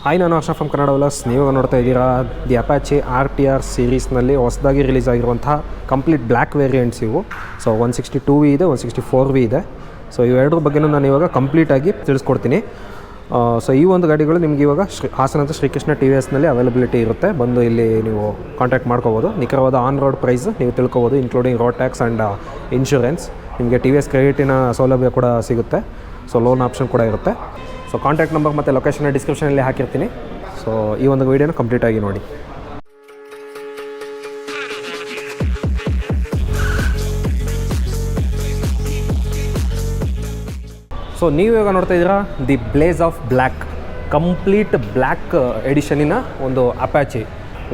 Hi, ನಾನು ಹರ್ಷ from Kannada vlogs. ನೀವು ನೋಡ್ತಾ ಇದ್ದೀರಾ ದಿ ಅಪಾಚೆ RTR ಸೀರೀಸ್ನಲ್ಲಿ ಹೊಸದಾಗಿ ರಿಲೀಸ್ ಆಗಿರುವಂತಹ ಕಂಪ್ಲೀಟ್ ಬ್ಲ್ಯಾಕ್ ವೇರಿಯಂಟ್ಸ್ ಇವು. ಸೊ 162V ಇದೆ, 164V ಇದೆ. ಸೊ ಇವೆರಡರ ಬಗ್ಗೆನೂ ನಾನು ಇವಾಗ ಕಂಪ್ಲೀಟಾಗಿ ತಿಳಿಸ್ಕೊಡ್ತೀನಿ. ಸೊ ಈ ಒಂದು ಗಾಡಿಗಳು ನಿಮಗೆ ಇವಾಗ ಹಾಸನದ ಶ್ರೀಕೃಷ್ಣ TVSನಲ್ಲಿ ಅವೈಲಬಿಲಿಟಿ ಇರುತ್ತೆ. ಬಂದು ಇಲ್ಲಿ ನೀವು ಕಾಂಟ್ಯಾಕ್ಟ್ ಮಾಡ್ಕೋಬೋದು. ನಿಖರವಾದ ಆನ್ ರೋಡ್ ಪ್ರೈಸ್ ನೀವು ತಿಳ್ಕೊಬೋದು, including road tax and insurance. ನಿಮಗೆ TVS ಕ್ರೆಡಿಟಿನ ಸೌಲಭ್ಯ ಕೂಡ ಸಿಗುತ್ತೆ. ಸೊ ಲೋನ್ ಆಪ್ಷನ್ ಕೂಡ ಇರುತ್ತೆ. ಸೊ ಕಾಂಟ್ಯಾಕ್ಟ್ ನಂಬರ್ ಮತ್ತು ಲೊಕೇಶನ್ನ ಡಿಸ್ಕ್ರಿಪ್ಷನಲ್ಲಿ ಹಾಕಿರ್ತೀನಿ. ಸೊ ಈ ಒಂದು ವೀಡಿಯೋನ ಕಂಪ್ಲೀಟಾಗಿ ನೋಡಿ. ಸೊ ನೀವು ಇವಾಗ ನೋಡ್ತಾ ಇದ್ದೀರಾ the blaze of black, complete black ಎಡಿಷನಿನ ಒಂದು ಅಪಾಚಿ.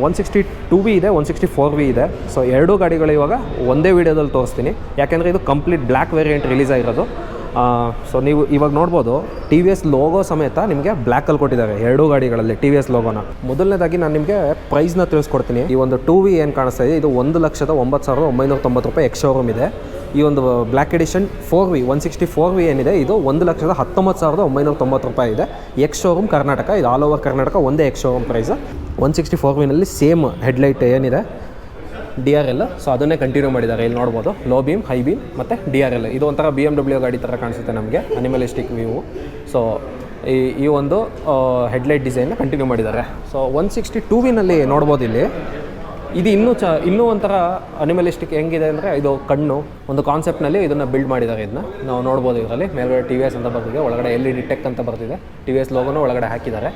162V ಇದೆ, 164V ಇದೆ. ಸೊ ಎರಡೂ ಗಾಡಿಗಳು ಇವಾಗ ಒಂದೇ ವೀಡಿಯೋದಲ್ಲಿ ತೋರಿಸ್ತೀನಿ, ಯಾಕೆಂದರೆ ಇದು ಕಂಪ್ಲೀಟ್ ಬ್ಲ್ಯಾಕ್ ವೇರಿಯಂಟ್ ರಿಲೀಸ್ ಆಗಿರೋದು. ಸೊ ನೀವು ಇವಾಗ ನೋಡ್ಬೋದು TVS ಲೋಗೋ ಸಮೇತ ನಿಮಗೆ ಬ್ಲ್ಯಾಕಲ್ಲಿ ಕೊಟ್ಟಿದ್ದಾರೆ ಎರಡೂ ಗಾಡಿಗಳಲ್ಲಿ TVS ಲೋಗೋನ. ಮೊದಲನೇದಾಗಿ ನಾನು ನಿಮಗೆ ಪ್ರೈಸ್ನ ತಿಳಿಸ್ಕೊಡ್ತೀನಿ. ಈ ಒಂದು 2V ಏನು ಕಾಣಿಸ್ತಾ ಇದೆ, ಇದು 1,09,990 ರೂಪಾಯಿ ಎಕ್ಸ್ ಶೋರೂಮ್ ಇದೆ. ಈ ಒಂದು ಬ್ಲ್ಯಾಕ್ ಎಡಿಷನ್ 4V 164V ಏನಿದೆ, ಇದು 1,19,990 ರೂಪಾಯಿ ಇದೆ ಎಕ್ಸ್ ಶೋರೂಮ್ ಕರ್ನಾಟಕ. ಇದು ಆಲ್ ಓವರ್ ಕರ್ನಾಟಕ ಒಂದೇ ಎಕ್ಸ್ ಶೋರೂಮ್ ಪ್ರೈಸ್. 164Vನಲ್ಲಿ ಸೇಮ್ ಹೆಡ್ಲೈಟ್ ಏನಿದೆ DRL, ಸೊ ಅದನ್ನೇ ಕಂಟಿನ್ಯೂ ಮಾಡಿದ್ದಾರೆ. ಇಲ್ಲಿ ನೋಡ್ಬೋದು ಲೋ ಬೀಮ್, ಹೈ ಬೀಮ್ ಮತ್ತು DRL. ಇದು ಒಂಥರ BMW ಗಾಡಿ ಥರ ಕಾಣಿಸುತ್ತೆ ನಮಗೆ, ಅನಿಮಲಿಸ್ಟಿಕ್ ವ್ಯೂ. ಸೊ ಈ ಒಂದು ಹೆಡ್ಲೈಟ್ ಡಿಸೈನ್ನ ಕಂಟಿನ್ಯೂ ಮಾಡಿದ್ದಾರೆ. ಸೊ 162Vನಲ್ಲಿ ನೋಡ್ಬೋದು ಇಲ್ಲಿ ಇದು ಇನ್ನೂ ಒಂಥರ ಅನಿಮಲಿಸ್ಟಿಕ್ ಹೆಂಗಿದೆ ಅಂದರೆ, ಇದು ಕಣ್ಣು ಒಂದು ಕಾನ್ಸೆಪ್ಟ್ನಲ್ಲಿ ಇದನ್ನು ಬಿಲ್ಡ್ ಮಾಡಿದ್ದಾರೆ. ಇದನ್ನ ನಾವು ನೋಡ್ಬೋದು. ಇದರಲ್ಲಿ ಮೇಲ್ಗಡೆ TVS ಅಂತ ಬರ್ತಿದೆ, ಒಳಗಡೆ LED ಟೆಕ್ ಅಂತ ಬರ್ತಿದೆ, TVS ಲೋಗೋನು ಒಳಗಡೆ ಹಾಕಿದ್ದಾರೆ.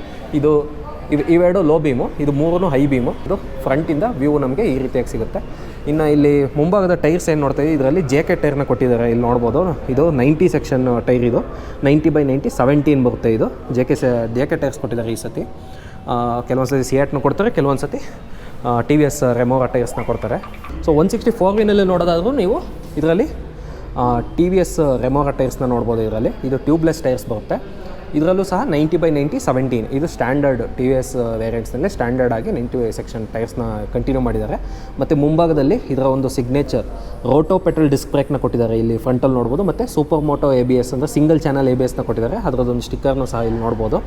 ಇವೆರಡು ಲೋ ಬೀಮು, ಇದು ಮೂರೂ ಹೈ ಬೀಮು. ಇದು ಫ್ರಂಟಿಂದ ವ್ಯೂ ನಮಗೆ ಈ ರೀತಿಯಾಗಿ ಸಿಗುತ್ತೆ. ಇನ್ನು ಇಲ್ಲಿ ಮುಂಭಾಗದ ಟೈರ್ಸ್ ಏನು ನೋಡ್ತಾ ಇದ್ದೀವಿ, ಇದರಲ್ಲಿ JK ಟೈರ್ನ ಕೊಟ್ಟಿದ್ದಾರೆ. ಇಲ್ಲಿ ನೋಡ್ಬೋದು, ಇದು 90 ಸೆಕ್ಷನ್ ಟೈರ್. ಇದು 90/90 17 ಬರುತ್ತೆ. ಇದು JK ಟೈರ್ಸ್ ಕೊಟ್ಟಿದ್ದಾರೆ ಈ ಸತಿ. ಕೆಲವೊಂದು ಸತಿ ಸಿಯಾಟ್ನ ಕೊಡ್ತಾರೆ, ಕೆಲವೊಂದು ಸತಿ TVS ರೆಮೋರಾ ಟೈರ್ಸ್ನ ಕೊಡ್ತಾರೆ. ಸೊ 164Vನಲ್ಲಿ ನೋಡೋದಾದರೂ ನೀವು ಇದರಲ್ಲಿ TVS ರೆಮೋರಾ ಟೈರ್ಸ್ನ ನೋಡ್ಬೋದು. ಇದರಲ್ಲಿ ಇದು ಟ್ಯೂಬ್ಲೆಸ್ ಟೈರ್ಸ್ ಬರುತ್ತೆ. ಇದರಲ್ಲೂ ಸಹ 90/90 17. ಇದು ಸ್ಟ್ಯಾಂಡರ್ಡ್ TVS ವೇರಿಯಂಟ್ಸ್ನಲ್ಲಿ ಸ್ಟ್ಯಾಂಡರ್ಡ್ ಆಗಿ 90 ಸೆಕ್ಷನ್ ಟೈರ್ಸ್ನ ಕಂಟಿನ್ಯೂ ಮಾಡಿದ್ದಾರೆ. ಮತ್ತು ಮುಂಭಾಗದಲ್ಲಿ ಇದರ ಒಂದು ಸಿಗ್ನೇಚರ್ ರೋಟೋ ಪೆಟ್ರೋಲ್ ಡಿಸ್ಕ್ ಬ್ರೇಕ್ನ ಕೊಟ್ಟಿದ್ದಾರೆ. ಇಲ್ಲಿ ಫ್ರಂಟಲ್ಲಿ ನೋಡ್ಬೋದು. ಮತ್ತು ಸೂಪರ್ ಮೋಟೋ ABS ಅಂದರೆ ಸಿಂಗಲ್ ಚಾನಲ್ ABSನ ಕೊಟ್ಟಿದ್ದಾರೆ. ಅದರದ್ದೊಂದು ಸ್ಟಿಕ್ಕರ್ನು ಸಹ ಇಲ್ಲಿ ನೋಡ್ಬೋದು.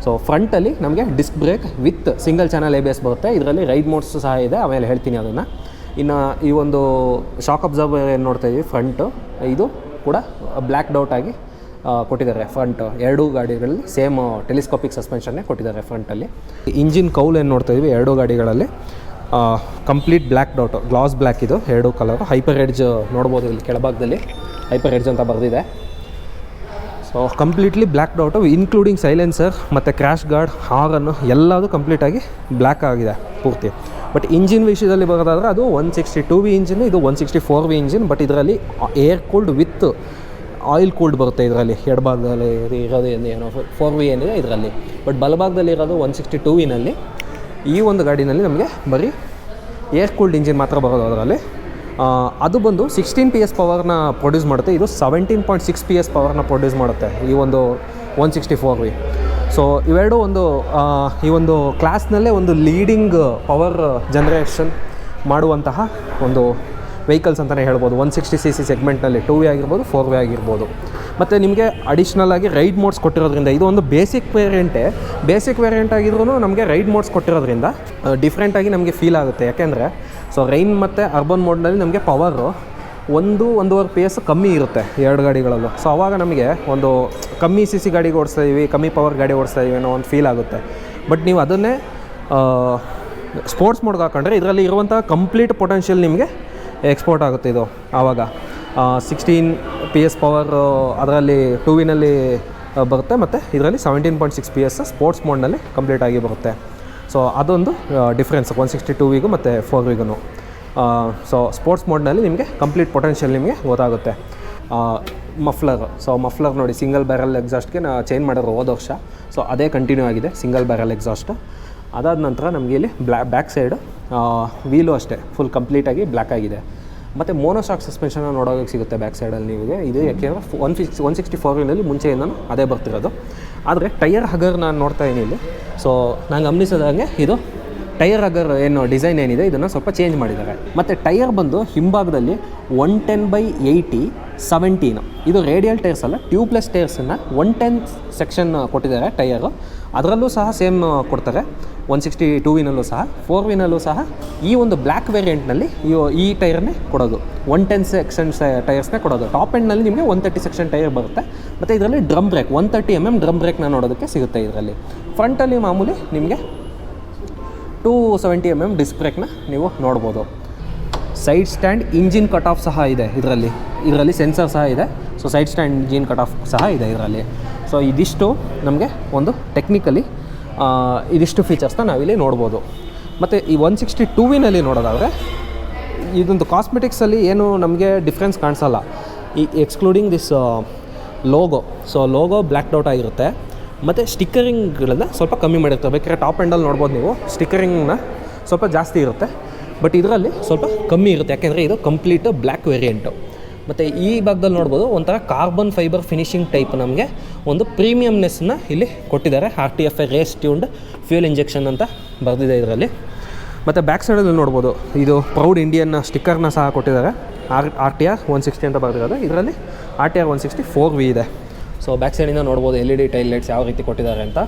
ಸೊ ಫ್ರಂಟಲ್ಲಿ ನಮಗೆ disc brake with single channel ABS ಬರುತ್ತೆ. ಇದರಲ್ಲಿ ರೈಡ್ ಮೋಡ್ಸ್ ಸಹ ಇದೆ, ಆಮೇಲೆ ಹೇಳ್ತೀನಿ ಅದನ್ನು. ಇನ್ನು ಈ ಒಂದು ಶಾಕ್ ಅಬ್ಸರ್ವರ್ ಏನು ನೋಡ್ತಾ ಇದ್ದೀವಿ ಫ್ರಂಟು, ಇದು ಕೂಡ ಬ್ಲ್ಯಾಕ್ ಡೌಟ್ ಆಗಿ ಕೊಟ್ಟಿದ್ದಾರೆ. ಫ್ರಂಟ್ ಎರಡೂ ಗಾಡಿಗಳಲ್ಲಿ ಸೇಮ್ ಟೆಲಿಸ್ಕೋಪಿಕ್ ಸಸ್ಪೆನ್ಷನ್ನೇ ಕೊಟ್ಟಿದ್ದಾರೆ ಫ್ರಂಟಲ್ಲಿ. ಇಂಜಿನ್ ಕೌಲ್ ಏನು ನೋಡ್ತಾ ಇದ್ದೀವಿ ಎರಡೂ ಗಾಡಿಗಳಲ್ಲಿ complete black doubt, glass black. ಇದು ಎರಡೂ ಕಲರ್. ಹೈಪರ್ ಎಡ್ಜ್ ನೋಡ್ಬೋದು, ಇಲ್ಲಿ ಕೆಳಭಾಗದಲ್ಲಿ ಹೈಪರ್ ಎಡ್ಜ್ ಅಂತ ಬರೆದಿದೆ. So completely black doubt, including silencer ಮತ್ತು ಕ್ರ್ಯಾಶ್ ಗಾರ್ಡ್, ಹಾರನ್ನು ಎಲ್ಲದೂ ಕಂಪ್ಲೀಟಾಗಿ ಬ್ಲ್ಯಾಕ್ ಆಗಿದೆ ಪೂರ್ತಿ. ಬಟ್ ಇಂಜಿನ್ ವಿಷಯದಲ್ಲಿ ಬರೋದಾದರೆ ಅದು 162V ಇಂಜಿನ್, ಇದು 164V ಇಂಜಿನ್. ಬಟ್ ಇದರಲ್ಲಿ air cooled with oil cooled ಬರುತ್ತೆ. ಇದರಲ್ಲಿ ಎಡಭಾಗದಲ್ಲಿ ಇರೋದು ಏನೋ 4V ಏನಿದೆ ಇದರಲ್ಲಿ. ಬಟ್ ಬಲಭಾಗದಲ್ಲಿ ಇರೋದು 162Vನಲ್ಲಿ ಈ ಒಂದು ಗಾಡಿನಲ್ಲಿ ನಮಗೆ ಬರೀ ಏರ್ ಕೂಲ್ಡ್ ಇಂಜಿನ್ ಮಾತ್ರ ಬರೋದು. ಅದರಲ್ಲಿ ಅದು ಬಂದು 16 PS ಪವರ್ನ ಪ್ರೊಡ್ಯೂಸ್ ಮಾಡುತ್ತೆ. ಇದು 17.6 PS ಪವರ್ನ ಪ್ರೊಡ್ಯೂಸ್ ಮಾಡುತ್ತೆ ಈ ಒಂದು 164V. ಸೊ ಇವೆರಡು ಈ ಒಂದು ಕ್ಲಾಸ್ನಲ್ಲೇ ಒಂದು ಲೀಡಿಂಗ್ ಪವರ್ ಜನ್ರೇಷನ್ ಮಾಡುವಂತಹ ಒಂದು ವೆಹಿಕಲ್ಸ್ ಅಂತಲೇ ಹೇಳ್ಬೋದು. 160cc ಸೆಗ್ಮೆಂಟ್ನಲ್ಲಿ 2V ಆಗಿರ್ಬೋದು, 4V ಆಗಿರ್ಬೋದು. ಮತ್ತು ನಿಮಗೆ ಅಡಿಷ್ನಲ್ ಆಗಿ ರೈಡ್ ಮೋಡ್ಸ್ ಕೊಟ್ಟಿರೋದ್ರಿಂದ, ಇದು ಒಂದು ಬೇಸಿಕ್ ವೇರಿಯಂಟ್ ಆಗಿದ್ರೂ ನಮಗೆ ರೈಡ್ ಮೋಡ್ಸ್ ಕೊಟ್ಟಿರೋದ್ರಿಂದ ಡಿಫ್ರೆಂಟಾಗಿ ನಮಗೆ ಫೀಲ್ ಆಗುತ್ತೆ. ಯಾಕೆಂದರೆ ಸೊ ರೈನ್ ಮತ್ತು ಅರ್ಬನ್ ಮೋಡ್ನಲ್ಲಿ ನಮಗೆ ಪವರು 1-1.5 PS ಕಮ್ಮಿ ಇರುತ್ತೆ ಎರಡು ಗಾಡಿಗಳಲ್ಲೂ. ಸೊ ಆವಾಗ ನಮಗೆ ಒಂದು ಕಮ್ಮಿ CC ಗಾಡಿಗೆ ಓಡಿಸ್ತಾ ಇದ್ದೀವಿ, ಕಮ್ಮಿ ಪವರ್ ಗಾಡಿ ಓಡಿಸ್ತಾ ಇದ್ದೀವಿ ಅನ್ನೋ ಒಂದು ಫೀಲ್ ಆಗುತ್ತೆ. ಬಟ್ ನೀವು ಅದನ್ನೇ ಸ್ಪೋರ್ಟ್ಸ್ ಮೋಡ್ಗೆ ಹಾಕೊಂಡ್ರೆ ಇದರಲ್ಲಿ ಇರುವಂಥ ಕಂಪ್ಲೀಟ್ ಪೊಟೆನ್ಷಿಯಲ್ ನಿಮಗೆ ಎಕ್ಸ್ಪೋರ್ಟ್ ಆಗುತ್ತೆ. ಇದು ಆವಾಗ 16 PS ಪವರ್ ಅದರಲ್ಲಿ 2Vನಲ್ಲಿ ಬರುತ್ತೆ. ಮತ್ತು ಇದರಲ್ಲಿ 17.6 PS ಸ್ಪೋರ್ಟ್ಸ್ ಮೋಡ್ನಲ್ಲಿ ಕಂಪ್ಲೀಟಾಗಿ ಬರುತ್ತೆ. ಸೊ ಅದೊಂದು ಡಿಫ್ರೆನ್ಸ್ 162Vಗೂ ಮತ್ತು 4Vಗೂ. ಸೊ ಸ್ಪೋರ್ಟ್ಸ್ ಮೋಡ್ನಲ್ಲಿ ನಿಮಗೆ ಕಂಪ್ಲೀಟ್ ಪೊಟೆನ್ಷಿಯಲ್ ನಿಮಗೆ ಗೊತ್ತಾಗುತ್ತೆ. ಮಫ್ಲರ್ ನೋಡಿ, ಸಿಂಗಲ್ ಬ್ಯಾರಲ್ ಎಕ್ಸಾಸ್ಟ್ಗೆ ಚೇಂಜ್ ಮಾಡಿದ್ರು ಹೋದ ವರ್ಷ. ಸೊ ಅದೇ ಕಂಟಿನ್ಯೂ ಆಗಿದೆ, ಸಿಂಗಲ್ ಬ್ಯಾರಲ್ ಎಕ್ಸಾಸ್ಟ್. ಅದಾದ ನಂತರ ನಮಗೆ ಇಲ್ಲಿ ಬ್ಯಾಕ್ ಸೈಡ್ ವೀಲು ಅಷ್ಟೇ ಫುಲ್ ಕಂಪ್ಲೀಟಾಗಿ ಬ್ಲ್ಯಾಕ್ ಆಗಿದೆ. ಮತ್ತು ಮೋನೋಶಾಕ್ ಸಸ್ಪೆನ್ಷನ್ನ ನೋಡೋಕ್ಕೆ ಸಿಗುತ್ತೆ ಬ್ಯಾಕ್ ಸೈಡಲ್ಲಿ ನಿಮಗೆ. ಇದು ಯಾಕೆಂದರೆ 164Vನಲ್ಲಿ ಮುಂಚೆಯಿಂದನೂ ಅದೇ ಬರ್ತಿರೋದು. ಆದರೆ ಟೈರ್ ಹಗರ್ ನಾನು ನೋಡ್ತಾ ಇದ್ದೀನಿ ಇಲ್ಲಿ. ಸೊ ನಾನು ಗಮನಿಸಿದಂಗೆ ಇದು ಟೈರ್ ಅಗರ್ ಏನು ಡಿಸೈನ್ ಏನಿದೆ ಇದನ್ನು ಸ್ವಲ್ಪ ಚೇಂಜ್ ಮಾಡಿದ್ದಾರೆ. ಮತ್ತು ಟೈರ್ ಬಂದು ಹಿಂಭಾಗದಲ್ಲಿ 110/80 17 ಇದು ರೇಡಿಯಲ್ ಟೈರ್ಸ್ ಅಲ್ಲ, ಟ್ಯೂಬ್ಲೆಸ್ ಟೈರ್ಸನ್ನು 110 ಸೆಕ್ಷನ್ ಕೊಟ್ಟಿದ್ದಾರೆ ಟೈರು. ಅದರಲ್ಲೂ ಸಹ ಸೇಮ್ ಕೊಡ್ತಾರೆ 160 2ವಿನಲ್ಲೂ ಸಹ. 4ವಿನಲ್ಲೂ ಸಹ ಈ ಒಂದು ಬ್ಲ್ಯಾಕ್ ವೇರಿಯಂಟ್ನಲ್ಲಿ ಈ ಟೈರನ್ನೇ ಕೊಡೋದು, 110 ಸೆಕ್ಷನ್ ಟೈರ್ಸ್ನೇ ಕೊಡೋದು. ಟಾಪ್ ಎಂಡ್ನಲ್ಲಿ ನಿಮಗೆ 130 ಸೆಕ್ಷನ್ ಟೈರ್ ಬರುತ್ತೆ. ಮತ್ತು ಇದರಲ್ಲಿ ಡ್ರಮ್ ಬ್ರೇಕ್ 130 mm ಡ್ರಮ್ ಬ್ರೇಕ್ನ ನೋಡೋದಕ್ಕೆ ಸಿಗುತ್ತೆ ಇದರಲ್ಲಿ. ಫ್ರಂಟಲ್ಲಿ ಮಾಮೂಲಿ ನಿಮಗೆ 270 mm ಡಿಸ್ಕ್ ಬ್ರೇಕ್ನ ನೀವು ನೋಡ್ಬೋದು. Side stand engine cut off ಸಹ ಇದೆ ಇದರಲ್ಲಿ ಸೆನ್ಸರ್ ಸಹ ಇದೆ. So side stand engine cut off ಸಹ ಇದೆ ಇದರಲ್ಲಿ. ಸೊ ಇದಿಷ್ಟು ನಮಗೆ ಒಂದು ಟೆಕ್ನಿಕಲಿ ಇದಿಷ್ಟು ಫೀಚರ್ಸ್ನ ನಾವಿಲ್ಲಿ ನೋಡ್ಬೋದು. ಮತ್ತು ಈ 160 2ವಿನಲ್ಲಿ ನೋಡೋದಾದರೆ ಇದೊಂದು ಕಾಸ್ಮೆಟಿಕ್ಸಲ್ಲಿ ಏನು ನಮಗೆ ಡಿಫ್ರೆನ್ಸ್ ಕಾಣಿಸಲ್ಲ, ಈ excluding this logo. So logo black out ಆಗಿರುತ್ತೆ. ಮತ್ತು ಸ್ಟಿಕ್ಕರಿಂಗ್ಗಳನ್ನು ಸ್ವಲ್ಪ ಕಮ್ಮಿ ಮಾಡಿರ್ತಾರೆ. ಬೇಕಾದ್ರೆ ಟಾಪ್ ಎಂಡಲ್ಲಿ ನೋಡ್ಬೋದು ನೀವು, ಸ್ಟಿಕ್ಕರಿಂಗ್ನ ಸ್ವಲ್ಪ ಜಾಸ್ತಿ ಇರುತ್ತೆ. ಬಟ್ ಇದರಲ್ಲಿ ಸ್ವಲ್ಪ ಕಮ್ಮಿ ಇರುತ್ತೆ, ಯಾಕೆಂದರೆ ಇದು ಕಂಪ್ಲೀಟ್ ಬ್ಲ್ಯಾಕ್ ವೇರಿಯಂಟು. ಮತ್ತು ಈ ಭಾಗದಲ್ಲಿ ನೋಡ್ಬೋದು ಒಂಥರ ಕಾರ್ಬನ್ ಫೈಬರ್ ಫಿನಿಷಿಂಗ್ ಟೈಪ್ ನಮಗೆ ಒಂದು ಪ್ರೀಮಿಯಮ್ನೆಸ್ನ ಇಲ್ಲಿ ಕೊಟ್ಟಿದ್ದಾರೆ. RTFI race tuned fuel injection ಅಂತ ಬರೆದಿದೆ ಇದರಲ್ಲಿ. ಮತ್ತು ಬ್ಯಾಕ್ ಸೈಡಲ್ಲಿ ನೋಡ್ಬೋದು ಇದು ಪ್ರೌಡ್ ಇಂಡಿಯನ್ ಸ್ಟಿಕ್ಕರ್ನ ಸಹ ಕೊಟ್ಟಿದ್ದಾರೆ. RTR 160 ಅಂತ ಬರೆದಿರೋದು. ಇದರಲ್ಲಿ RTR 160 4V ಇದೆ. ಸೊ ಬ್ಯಾಕ್ ಸೈಡಿಂದ ನೋಡ್ಬೋದು LED ಟೈಲ್ ಲೈಟ್ಸ್ ಯಾವ ರೀತಿ ಕೊಟ್ಟಿದ್ದಾರೆ ಅಂತ.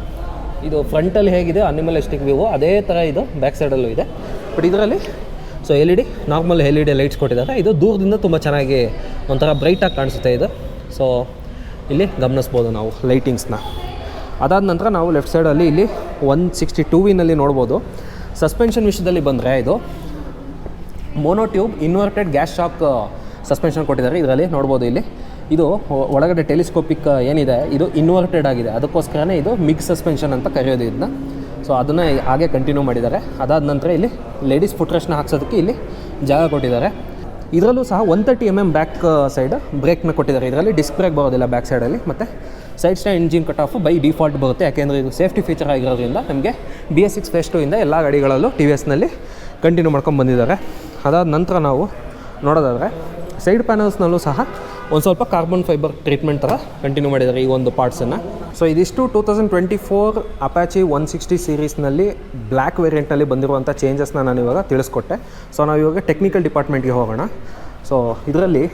ಇದು ಫ್ರಂಟಲ್ಲಿ ಹೇಗಿದೆ ಅನಿಮಲಿಸ್ಟಿಕ್ ವ್ಯೂ ಅದೇ ಥರ ಇದು ಬ್ಯಾಕ್ ಸೈಡಲ್ಲೂ ಇದೆ. ಬಟ್ ಇದರಲ್ಲಿ so LED normal LED lights ಕೊಟ್ಟಿದ್ದಾರೆ. ಇದು ದೂರದಿಂದ ತುಂಬ ಚೆನ್ನಾಗಿ ಒಂಥರ ಬ್ರೈಟಾಗಿ ಕಾಣಿಸುತ್ತೆ ಇದು. ಸೊ ಇಲ್ಲಿ ಗಮನಿಸ್ಬೋದು ನಾವು ಲೈಟಿಂಗ್ಸ್ನ. ಅದಾದ ನಂತರ ನಾವು ಲೆಫ್ಟ್ ಸೈಡಲ್ಲಿ ಇಲ್ಲಿ 160 2ವಿನಲ್ಲಿ ನೋಡ್ಬೋದು. ಸಸ್ಪೆನ್ಷನ್ ವಿಷಯದಲ್ಲಿ ಬಂದರೆ ಇದು ಮೋನೋಟ್ಯೂಬ್ ಇನ್ವರ್ಟೆಡ್ ಗ್ಯಾಸ್ ಶಾಕ್ ಸಸ್ಪೆನ್ಷನ್ ಕೊಟ್ಟಿದ್ದಾರೆ. ಇದರಲ್ಲಿ ನೋಡ್ಬೋದು ಇಲ್ಲಿ ಇದು ಒಳಗಡೆ ಟೆಲಿಸ್ಕೋಪಿಕ್ ಏನಿದೆ ಇದು ಇನ್ವರ್ಟೆಡ್ ಆಗಿದೆ, ಅದಕ್ಕೋಸ್ಕರನೇ ಇದು ಮಿಗ್ ಸಸ್ಪೆನ್ಷನ್ ಅಂತ ಕರೆಯೋದು ಇದನ್ನ. ಸೊ ಅದನ್ನು ಹಾಗೆ ಕಂಟಿನ್ಯೂ ಮಾಡಿದ್ದಾರೆ. ಅದಾದ ನಂತರ ಇಲ್ಲಿ ಲೇಡೀಸ್ ಫುಟ್ರೆಸ್ಟ್ನ ಹಾಕ್ಸೋದಕ್ಕೆ ಇಲ್ಲಿ ಜಾಗ ಕೊಟ್ಟಿದ್ದಾರೆ. ಇದರಲ್ಲೂ ಸಹ 130 mm ಬ್ಯಾಕ್ ಸೈಡ್ ಬ್ರೇಕ್ನ ಕೊಟ್ಟಿದ್ದಾರೆ. ಇದರಲ್ಲಿ ಡಿಸ್ಕ್ ಬ್ರೇಕ್ ಬರೋದಿಲ್ಲ ಬ್ಯಾಕ್ ಸೈಡಲ್ಲಿ. ಮತ್ತು side stand engine cut off by default ಬರುತ್ತೆ, ಯಾಕೆಂದರೆ ಇದು ಸೇಫ್ಟಿ ಫೀಚರ್ ಆಗಿರೋದ್ರಿಂದ ನಮಗೆ BS6 Phase 2 ಇಂದ ಎಲ್ಲ ಗಾಡಿಗಳಲ್ಲೂ TVSನಲ್ಲಿ ಕಂಟಿನ್ಯೂ ಮಾಡ್ಕೊಂಡು ಬಂದಿದ್ದಾರೆ. ಅದಾದ ನಂತರ ನಾವು ನೋಡೋದಾದರೆ ಸೈಡ್ ಪ್ಯಾನಲ್ಸ್ನಲ್ಲೂ ಸಹ ಒಂದು ಸ್ವಲ್ಪ ಕಾರ್ಬನ್ ಫೈಬರ್ ಟ್ರೀಟ್ಮೆಂಟ್ ಥರ ಕಂಟಿನ್ಯೂ ಮಾಡಿದ್ದಾರೆ ಈ ಒಂದು ಪಾರ್ಟ್ಸನ್ನು. ಸೊ ಇದಿಷ್ಟು 2024 ಅಪಾಚಿ 160 ಸೀರೀಸ್ನಲ್ಲಿ ಬ್ಲ್ಯಾಕ್ ವೇರಿಯಂಟ್ನಲ್ಲಿ ಬಂದಿರುವಂಥ ಚೇಂಜಸ್ನ ನಾನು ಇವಾಗ ತಿಳಿಸ್ಕೊಟ್ಟೆ. ಸೊ ನಾವು ಇವಾಗ ಟೆಕ್ನಿಕಲ್ ಡಿಪಾರ್ಟ್ಮೆಂಟ್ಗೆ ಹೋಗೋಣ. ಸೊ ಇದರಲ್ಲಿ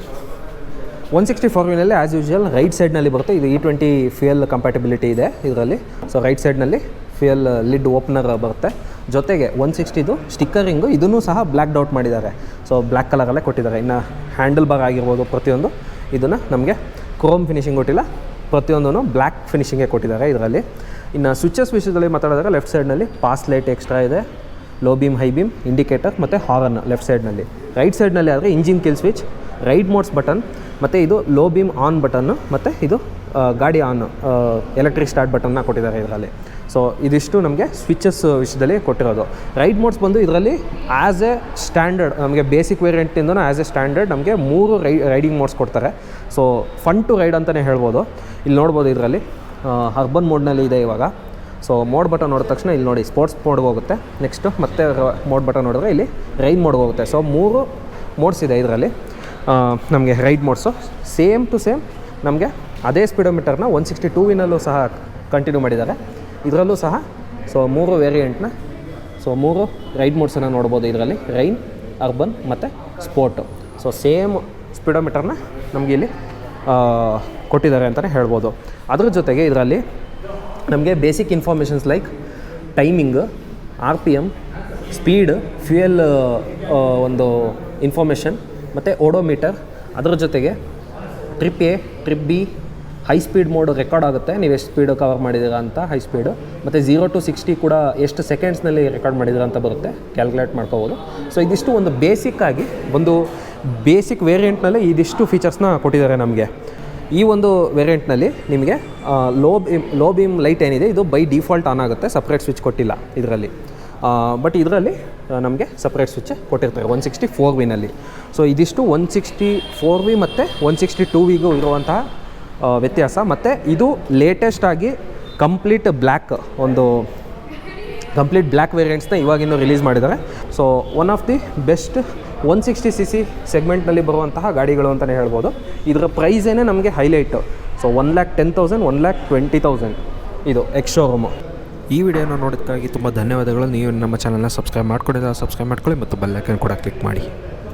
164ವಿನಲ್ಲಿ ಆ್ಯಸ್ ಯೂಶುವಲ್ ರೈಟ್ ಸೈಡ್ನಲ್ಲಿ ಬರುತ್ತೆ. ಇದು E20 ಫ್ಯೂಯಲ್ ಕಂಪ್ಯಾಟಿಬಿಲಿಟಿ ಇದೆ ಇದರಲ್ಲಿ. ಸೊ ರೈಟ್ ಸೈಡ್ನಲ್ಲಿ ಫ್ಯೂಯಲ್ ಲಿಡ್ ಓಪನರ್ ಬರುತ್ತೆ. ಜೊತೆಗೆ 160ದು ಸ್ಟಿಕ್ಕರಿಂಗು ಇದನ್ನು ಸಹ ಬ್ಲ್ಯಾಕ್ ಔಟ್ ಮಾಡಿದ್ದಾರೆ. ಸೊ ಬ್ಲ್ಯಾಕ್ ಕಲರಲ್ಲೇ ಕೊಟ್ಟಿದ್ದಾರೆ. ಇನ್ನು ಹ್ಯಾಂಡಲ್ ಬಾರ್ ಆಗಿರ್ಬೋದು ಪ್ರತಿಯೊಂದು ಇದನ್ನು ನಮಗೆ ಕ್ರೋಮ್ ಫಿನಿಷಿಂಗ್ ಕೊಟ್ಟಿಲ್ಲ, ಪ್ರತಿಯೊಂದೂ ಬ್ಲ್ಯಾಕ್ ಫಿನಿಷಿಂಗೇ ಕೊಟ್ಟಿದ್ದಾರೆ ಇದರಲ್ಲಿ. ಇನ್ನು ಸ್ವಿಚಸ್ ವಿಷಯದಲ್ಲಿ ಮಾತಾಡಿದಾಗ ಲೆಫ್ಟ್ ಸೈಡ್ನಲ್ಲಿ ಪಾಸ್ ಲೈಟ್ ಎಕ್ಸ್ಟ್ರಾ ಇದೆ, low beam high beam indicator ಮತ್ತು ಹಾರನ್ ಲೆಫ್ಟ್ ಸೈಡ್ನಲ್ಲಿ. ರೈಟ್ ಸೈಡ್ನಲ್ಲಿ ಆದರೆ engine kill switch, ride modes button, ಮತ್ತು ಇದು ಲೋ ಬೀಮ್ ಆನ್ ಬಟನ್ನು, ಮತ್ತು ಇದು ಗಾಡಿ ಆನ್ ಎಲೆಕ್ಟ್ರಿಕ್ ಸ್ಟಾರ್ಟ್ ಬಟನ್ನ ಕೊಟ್ಟಿದ್ದಾರೆ ಇದರಲ್ಲಿ. ಸೊ ಇದಿಷ್ಟು ನಮಗೆ ಸ್ವಿಚಸ್ ವಿಷಯದಲ್ಲಿ ಕೊಟ್ಟಿರೋದು. ರೈಡ್ ಮೋಡ್ಸ್ ಬಂದು ಇದರಲ್ಲಿ ಆ್ಯಸ್ ಎ ಸ್ಟ್ಯಾಂಡರ್ಡ್ ನಮಗೆ ಬೇಸಿಕ್ ವೇರಿಯಂಟಿಂದನೂ ಆ್ಯಸ್ ಎ ಸ್ಟ್ಯಾಂಡರ್ಡ್ ನಮಗೆ 3 ರೈಡಿಂಗ್ ಮೋಡ್ಸ್ ಕೊಡ್ತಾರೆ. ಸೊ ಫನ್ ಟು ರೈಡ್ ಅಂತಲೇ ಹೇಳ್ಬೋದು. ಇಲ್ಲಿ ನೋಡ್ಬೋದು ಇದರಲ್ಲಿ ಅರ್ಬನ್ ಮೋಡ್ನಲ್ಲಿ ಇದೆ ಇವಾಗ. ಸೊ ಮೋಡ್ ಬಟನ್ ನೋಡಿದ ತಕ್ಷಣ ಇಲ್ಲಿ ನೋಡಿ ಸ್ಪೋರ್ಟ್ಸ್ ಮೋಡ್ಗೆ ಹೋಗುತ್ತೆ. ನೆಕ್ಸ್ಟು ಮತ್ತೆ ಮೋಡ್ ಬಟನ್ ನೋಡಿದ್ರೆ ಇಲ್ಲಿ ರೈಡ್ ಮೋಡ್ಗೆ ಹೋಗುತ್ತೆ. ಸೊ 3 ಮೋಡ್ಸ್ ಇದೆ ಇದರಲ್ಲಿ ನಮಗೆ ride modes. Same to same ನಮಗೆ ಅದೇ ಸ್ಪೀಡೋಮೀಟರ್ನ 160 2ವಿನಲ್ಲೂ ಸಹ ಕಂಟಿನ್ಯೂ ಮಾಡಿದ್ದಾರೆ ಇದರಲ್ಲೂ ಸಹ. ಸೊ 3 ವೇರಿಯಂಟ್ನ, ಸೊ 3 ರೈಡ್ ಮೋಡ್ಸನ್ನು ನೋಡ್ಬೋದು ಇದರಲ್ಲಿ, ರೈನ್, ಅರ್ಬನ್ ಮತ್ತು ಸ್ಪೋರ್ಟು. ಸೊ ಸೇಮ್ ಸ್ಪೀಡೋಮೀಟರ್ನ ನಮಗೆ ಇಲ್ಲಿ ಕೊಟ್ಟಿದ್ದಾರೆ ಅಂತಲೇ ಹೇಳ್ಬೋದು. ಅದ್ರ ಜೊತೆಗೆ ಇದರಲ್ಲಿ ನಮಗೆ basic informations like timing, RPM, speed, fuel ಒಂದು ಇನ್ಫಾರ್ಮೇಷನ್ ಮತ್ತು ಓಡೋಮೀಟರ್, ಅದರ ಜೊತೆಗೆ trip A, trip B, high speed mode record ಆಗುತ್ತೆ, ನೀವು ಎಷ್ಟು ಸ್ಪೀಡು ಕವರ್ ಮಾಡಿದ್ದೀರಾ ಅಂತ ಹೈ ಸ್ಪೀಡು, ಮತ್ತು 0 to 60 ಕೂಡ ಎಷ್ಟು ಸೆಕೆಂಡ್ಸ್ನಲ್ಲಿ ರೆಕಾರ್ಡ್ ಮಾಡಿದ್ದೀರಾ ಅಂತ ಬರುತ್ತೆ, ಕ್ಯಾಲ್ಕುಲೇಟ್ ಮಾಡ್ಕೋಬೋದು. ಸೊ ಇದಿಷ್ಟು ಒಂದು ಬೇಸಿಕ್ಕಾಗಿ ಒಂದು ಬೇಸಿಕ್ ವೇರಿಯಂಟ್ನಲ್ಲಿ ಇದಿಷ್ಟು ಫೀಚರ್ಸ್ನ ಕೊಟ್ಟಿದ್ದಾರೆ ನಮಗೆ. ಈ ಒಂದು ವೇರಿಯಂಟ್ನಲ್ಲಿ ನಿಮಗೆ ಲೋ ಬೀಮ್ ಲೈಟ್ ಏನಿದೆ ಇದು ಬೈ ಡಿಫಾಲ್ಟ್ ಆನ್ ಆಗುತ್ತೆ, ಸಪ್ರೇಟ್ ಸ್ವಿಚ್ ಕೊಟ್ಟಿಲ್ಲ ಇದರಲ್ಲಿ. ಬಟ್ ಇದರಲ್ಲಿ ನಮಗೆ ಸಪ್ರೇಟ್ ಸ್ವಿಚ್ ಕೊಟ್ಟಿರ್ತಾರೆ 164ವಿನಲ್ಲಿ. ಸೊ ಇದಿಷ್ಟು 164V ಮತ್ತು 162Vಗೂ ಇರುವಂತಹ ವ್ಯತ್ಯಾಸ. ಮತ್ತು ಇದು ಲೇಟೆಸ್ಟಾಗಿ ಕಂಪ್ಲೀಟ್ ಬ್ಲ್ಯಾಕ್ ವೇರಿಯಂಟ್ಸ್ನ ಇವಾಗಿನ್ನೂ ರಿಲೀಸ್ ಮಾಡಿದ್ದಾರೆ. So one of the best 160cc ಸೆಗ್ಮೆಂಟ್ನಲ್ಲಿ ಬರುವಂತಹ ಗಾಡಿಗಳು ಅಂತಲೇ ಹೇಳ್ಬೋದು. ಇದರ ಪ್ರೈಸೇನೆ ನಮಗೆ ಹೈಲೈಟು. ಸೊ 1,10,000 1,20,000 ಇದು ಎಕ್ಸ್ ಶೋರೂಮು. ಈ ವಿಡಿಯೋನ ನೋಡೋದಕ್ಕಾಗಿ ತುಂಬ ಧನ್ಯವಾದಗಳು. ನೀವು ನಮ್ಮ ಚಾನಲ್ನ ಸಬ್ಸ್ಕ್ರೈಬ್ ಮಾಡ್ಕೊಂಡಿಲ್ಲ, ಸಬ್ಸ್ಕ್ರೈಬ್ ಮಾಡ್ಕೊಳ್ಳಿ ಮತ್ತು ಬೆಲ್ ಐಕಾನ್ ಕೂಡ ಕ್ಲಿಕ್ ಮಾಡಿ.